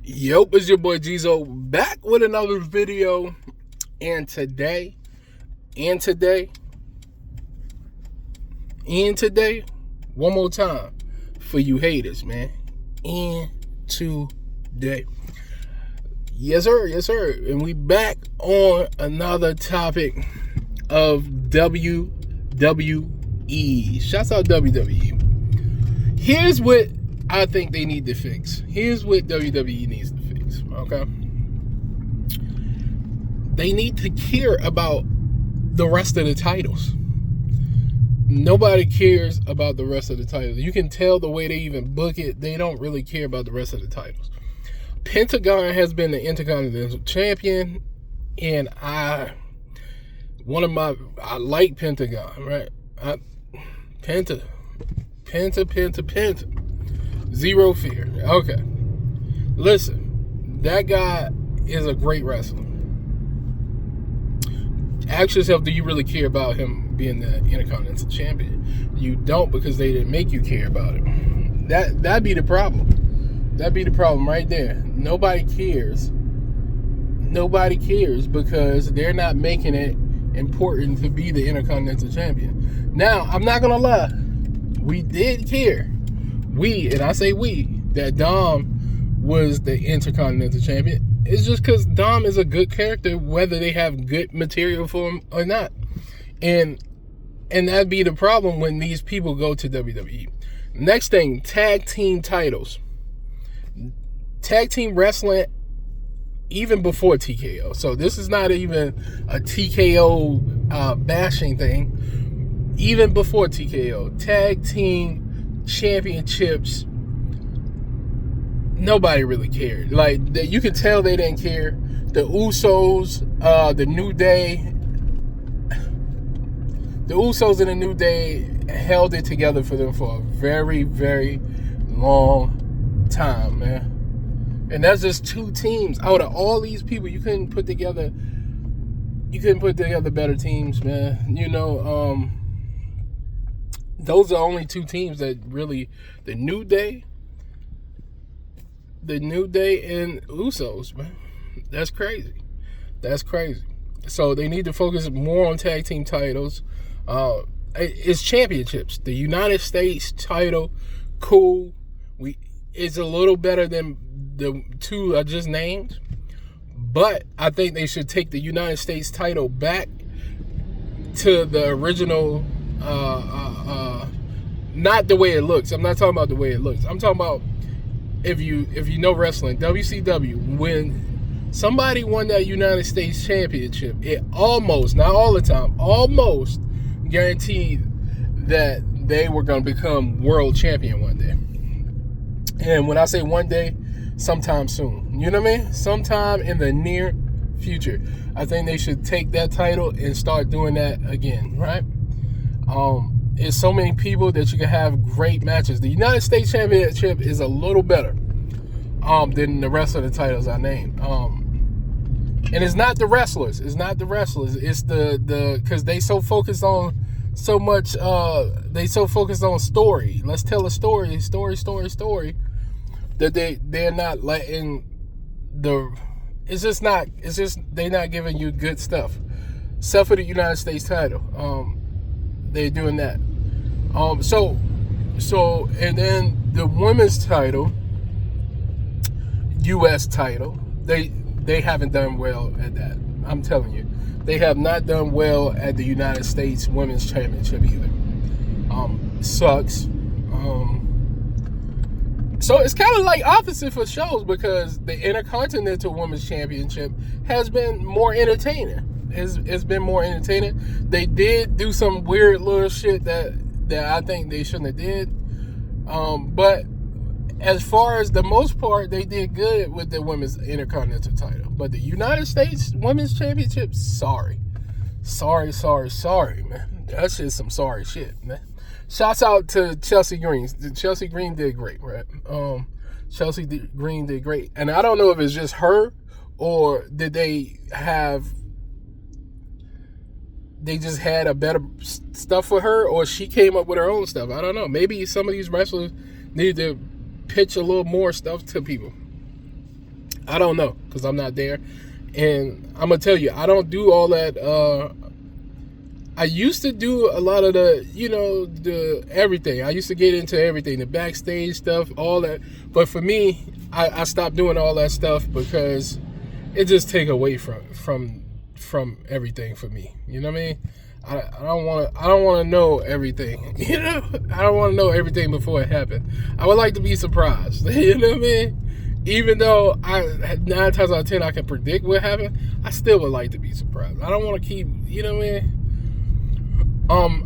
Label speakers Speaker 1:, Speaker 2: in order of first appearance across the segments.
Speaker 1: Yup, it's your boy Jizo back with another video. And today, one more time for you haters, man. And today. Yes, sir. And we back on another topic of WWE. Shouts out WWE. Here's what I think they need to fix. Here's what WWE needs to fix, okay? They need to care about the rest of the titles. Nobody cares about the rest of the titles. You can tell the way they even book it, they don't really care about the rest of the titles. Pentagon has been the Intercontinental Champion, and I like Pentagon, right? Penta. Zero fear. Okay. Listen, that guy is a great wrestler. Ask yourself, do you really care about him being the Intercontinental Champion? You don't, because they didn't make you care about it. That'd be the problem. That'd be the problem right there. Nobody cares. Nobody cares because they're not making it important to be the Intercontinental Champion. Now, I'm not gonna lie. We did care. And I say we, that Dom was the Intercontinental Champion. It's just because Dom is a good character, whether they have good material for him or not. And that'd be the problem when these people go to WWE. Next thing, tag team titles. Tag team wrestling, even before TKO. So this is not even a TKO bashing thing. Even before TKO, tag team championships, nobody really cared. Like, you could tell they didn't care. The Usos, the New Day, and the New Day held it together for them for a very, very long time, man. And that's just two teams out of all these people. You couldn't put together better teams, man. You know, those are only two teams that really, the New Day and Usos, man. That's crazy. So they need to focus more on tag team titles. It's championships. The United States title, cool. It's a little better than the two I just named. But I think they should take the United States title back to the original. Not the way it looks. I'm not talking about the way it looks. I'm talking about if you know wrestling, WCW, when somebody won that United States Championship, it almost, not all the time, almost guaranteed that they were going to become world champion one day. And when I say one day, sometime soon. You know what I mean? Sometime in the near future. I think they should take that title and start doing that again, right? It's so many people that you can have great matches. The United States Championship is a little better than the rest of the titles I named. And it's not the wrestlers. It's the because they so focused on so much. They so focused on story. Let's tell a story, that they're not letting It's just they're not giving you good stuff. Except for the United States title. They're doing that. So and then the women's title, U.S. title, they haven't done well at that. I'm telling you, they have not done well at the United States Women's Championship either. Sucks. So it's kind of like opposite for shows, because the Intercontinental Women's Championship has been more entertaining. It's been more entertaining. They did do some weird little shit that I think they shouldn't have did. But as far as the most part, they did good with the women's Intercontinental title. But the United States Women's Championship, sorry, man. That's just some sorry shit, man. Shouts out to Chelsea Green. Chelsea Green did great, right? Chelsea Green did great. And I don't know if it's just her, or did they just had a better stuff for her, or she came up with her own stuff. I don't know. Maybe some of these wrestlers need to pitch a little more stuff to people. I don't know because I'm not there. And I'm going to tell you, I don't do all that. I used to do a lot of the everything. I used to get into everything, the backstage stuff, all that. But for me, I stopped doing all that stuff because it just take away from everything for me. You know what I mean? I don't want to know everything. You know, I don't want to know everything before it happened. I would like to be surprised. You know what I mean? Even though 9 times out of 10 I can predict what happened, I still would like to be surprised. I don't want to keep. You know what I mean?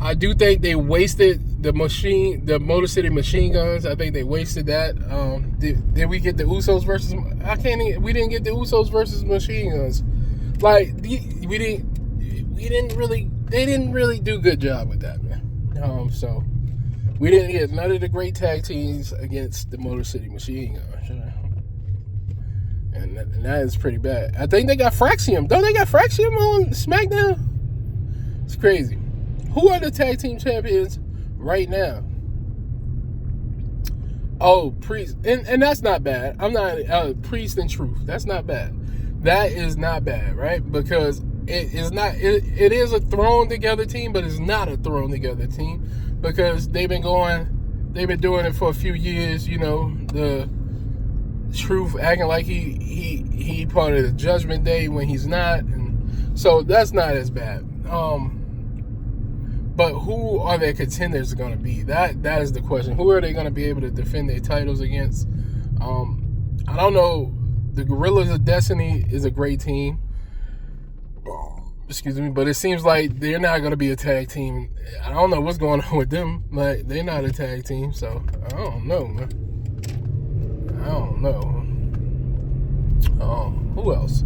Speaker 1: I do think they wasted the Motor City Machine Guns. I think they wasted that. Did we get the Usos versus? We didn't get the Usos versus Machine Guns. Like we didn't really. They didn't really do a good job with that, man. So we didn't get none of the great tag teams against the Motor City Machine Guns, and that is pretty bad. I think they got Fraxium. Don't they got Fraxium on SmackDown? It's crazy. Who are the tag team champions right now? Oh, Priest, and that's not bad. I'm not Priest and Truth. That's not bad. That is not bad, right? Because it is a thrown together team, but it's not a thrown together team because they've been doing it for a few years. You know, the Truth acting like he part of the Judgment Day when he's not, and so that's not as bad. But who are their contenders going to be? That is the question. Who are they going to be able to defend their titles against? I don't know. The Guerrillas of Destiny is a great team. Excuse me, but it seems like they're not going to be a tag team. I don't know what's going on with them, but they're not a tag team, so I don't know, man. I don't know. Who else?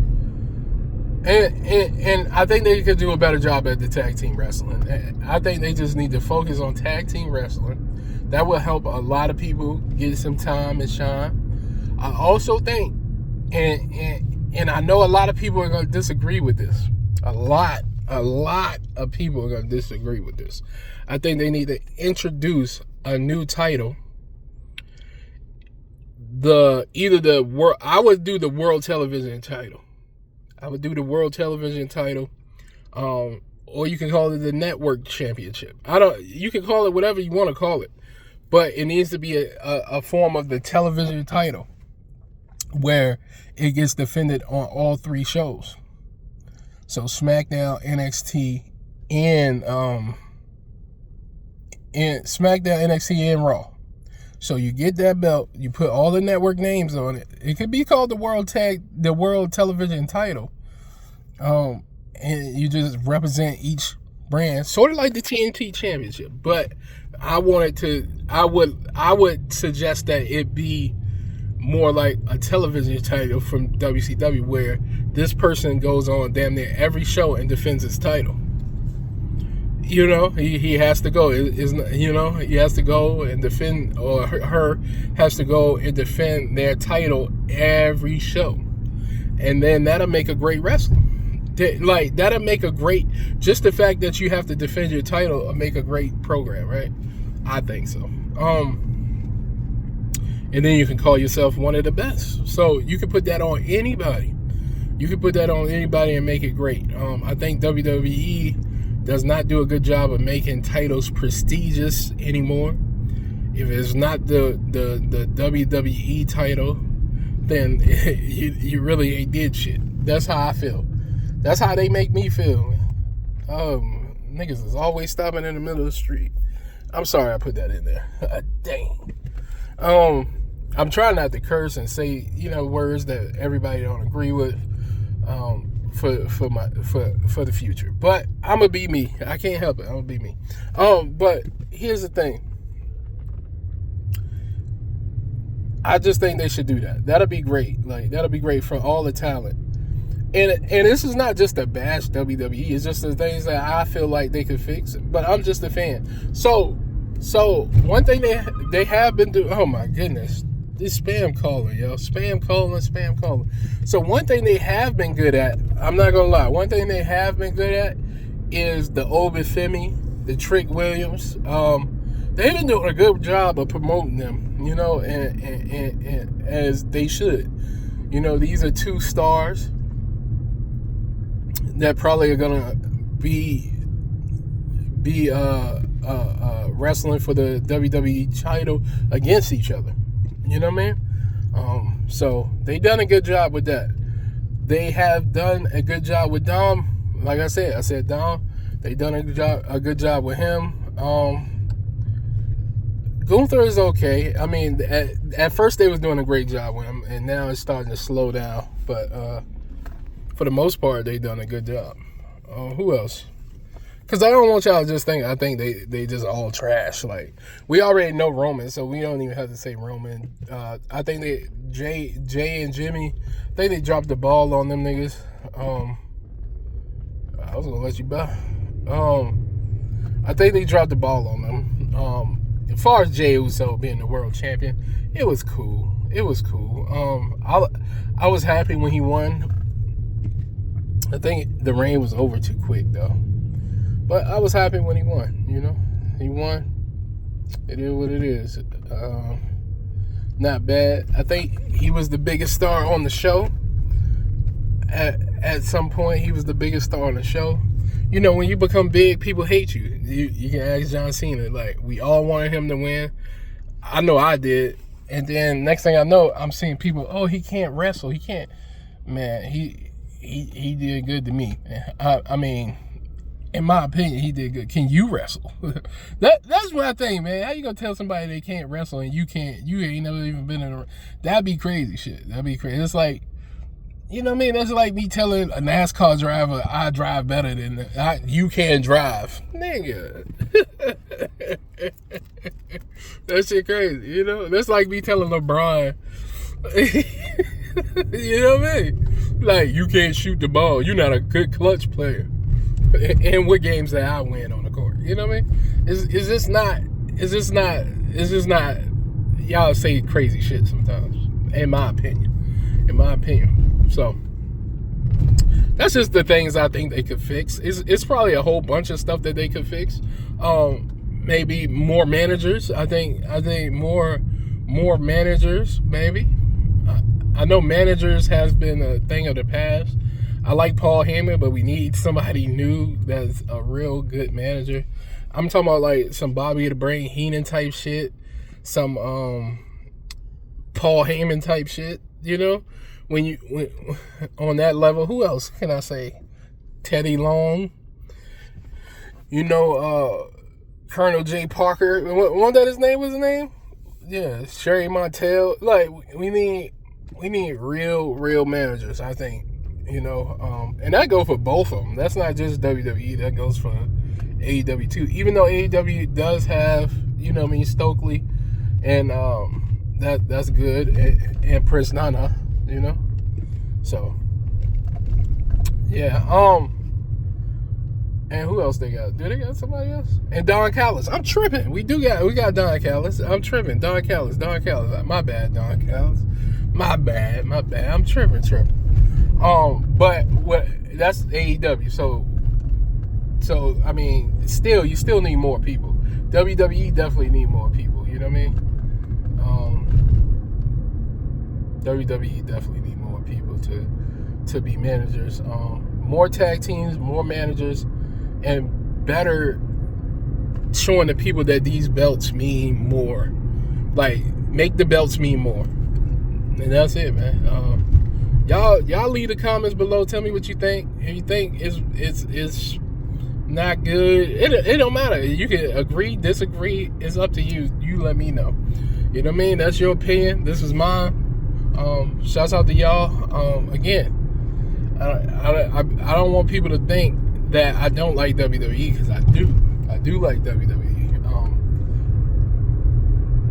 Speaker 1: And I think they could do a better job at the tag team wrestling. I think they just need to focus on tag team wrestling. That will help a lot of people get some time and shine. I also think, and I know a lot of people are going to disagree with this. A lot of people are going to disagree with this. I think they need to introduce a new title. I would do the World Television title. Or you can call it the Network Championship. You can call it whatever you want to call it, but it needs to be a form of the television title where it gets defended on all 3 shows. So SmackDown, NXT, and SmackDown, NXT, and Raw. So you get that belt, you put all the network names on it. It could be called the World Television title. And you just represent each brand, sort of like the TNT Championship. But I would suggest that it be more like a television title from WCW, where this person goes on damn near every show and defends his title. You know, he has to go. He has to go and defend, or her has to go and defend their title every show, and then that'll make a great wrestler. Like that'll make a great. Just the fact that you have to defend your title will make a great program, right? I think so. And then you can call yourself one of the best. So you can put that on anybody. And make it great. I think WWE does not do a good job of making titles prestigious anymore. If it's not the WWE title, then you really ain't did shit. That's how I feel. That's how they make me feel. Niggas is always stopping in the middle of the street. I'm sorry I put that in there. Dang. I'm trying not to curse and say, words that everybody don't agree with, for the future. But I'm gonna be me. I can't help it. I'm gonna be me. But here's the thing. I just think they should do that. That'll be great. Like that'll be great for all the talent. And this is not just to bash WWE. It's just the things that I feel like they could fix. But I'm just a fan. So one thing they have been doing. Oh my goodness. This spam calling, yo. Spam calling. So one thing they have been good at, I'm not going to lie, one thing they have been good at is the Obed Femi, the Trick Williams. They've been doing a good job of promoting them, and as they should. You know, these are two stars that probably are gonna be wrestling for the WWE title against each other. You know what I mean? So they done a good job with that. They have done a good job with Dom. Like I said Dom. They done a good job with him. Gunther is okay. I mean, at first they was doing a great job with him, and now it's starting to slow down. But for the most part, they done a good job. Who else? Because I don't want y'all to just think, I think they just all trash. Like, we already know Roman, so we don't even have to say Roman. I think Jay and Jimmy, I think they dropped the ball on them niggas. I was going to let you by. I think they dropped the ball on them. As far as Jey Uso being the world champion, it was cool. It was cool. I was happy when he won. I think the reign was over too quick, though. But I was happy when he won, you know. He won. It is what it is. Not bad. I think he was the biggest star on the show. At some point, he was the biggest star on the show. You know, when you become big, people hate you. You can ask John Cena. Like, we all wanted him to win. I know I did. And then next thing I know, I'm seeing people, oh, he can't wrestle. He can't. Man, he did good to me. I mean, in my opinion, he did good. Can you wrestle? That's my thing, man. How you gonna tell somebody they can't wrestle and you can't? You ain't never even been in a... That'd be crazy shit. That'd be crazy. It's like, you know what I mean? That's like me telling a NASCAR driver I drive better than you can drive. Nigga. That shit crazy, you know? That's like me telling LeBron, you know what I mean? Like, you can't shoot the ball. You're not a good clutch player. And what games that I win on the court. You know what I mean? Is this not y'all say crazy shit sometimes, in my opinion. So that's just the things I think they could fix. It's probably a whole bunch of stuff that they could fix. Maybe more managers. I think more managers, maybe. I know managers has been a thing of the past. I like Paul Heyman, but we need somebody new that's a real good manager. I'm talking about like some Bobby the Brain Heenan type shit, some Paul Heyman type shit, you know? When on that level, who else can I say? Teddy Long, you know, Colonel J. Parker. Wasn't that his name? Yeah, Sherry Montel. Like, we need real managers, I think. You know, and that goes for both of them. That's not just WWE. That goes for AEW too. Even though AEW does have, you know what I mean, Stokely, and that's good, and Prince Nana, you know. So yeah. And who else they got? Do they got somebody else? And Don Callis. I'm tripping. We got Don Callis. I'm tripping. Don Callis. My bad, Don Callis. My bad. I'm tripping. But that's AEW. So I mean, you still need more people. WWE definitely need more people. You know what I mean? WWE definitely need more people to be managers. More tag teams, more managers, and better showing the people that these belts mean more. Like, make the belts mean more. And that's it, man. Y'all leave the comments below. Tell me what you think. If you think it's not good, it don't matter. You can agree, disagree. It's up to you. You let me know. You know what I mean? That's your opinion. This is mine. Shouts out to y'all. Again, I don't want people to think that I don't like WWE, because I do. I do like WWE.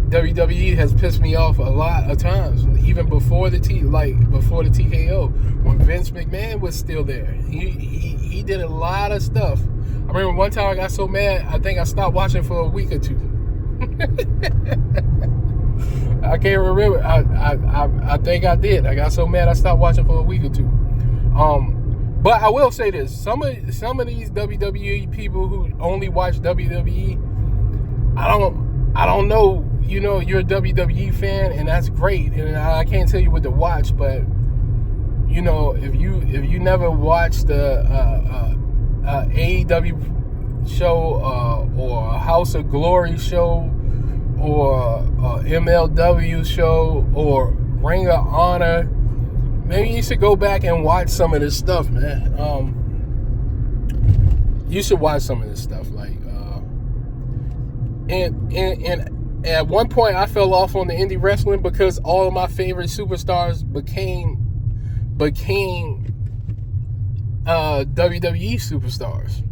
Speaker 1: WWE has pissed me off a lot of times, even before the TKO, when Vince McMahon was still there. He did a lot of stuff. I remember one time I got so mad, I think I stopped watching for a week or two. I can't remember. I think I did. I got so mad I stopped watching for a week or two. But I will say this: some of these WWE people who only watch WWE, I don't know. You know, you're a WWE fan, and that's great, and I can't tell you what to watch, but you know, if you never watched the AEW show or a House of Glory show or MLW show or Ring of Honor, maybe you should go back and watch some of this stuff, man. You should watch some of this stuff. Like, and at one point I fell off on the indie wrestling because all of my favorite superstars became WWE superstars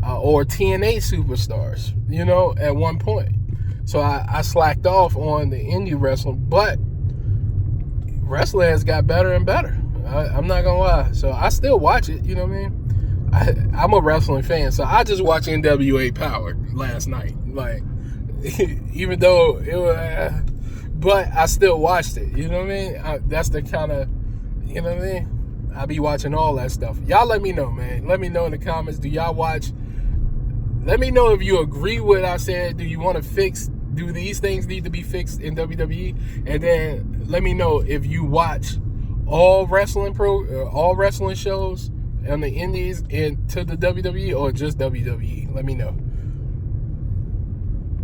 Speaker 1: or TNA superstars, you know, at one point. So I slacked off on the indie wrestling, but wrestling has got better and better. I'm not gonna lie. So I still watch it, you know what I mean? I'm a wrestling fan, so I just watched NWA Power last night. Like, even though it was, but I still watched it. You know what I mean? That's the kind of, you know what I mean? I be watching all that stuff. Y'all let me know, man. Let me know in the comments. Do y'all watch? Let me know if you agree with what I said. Do you want to fix? Do these things need to be fixed in WWE? And then let me know if you watch all wrestling shows on the indies and to the WWE or just WWE. Let me know.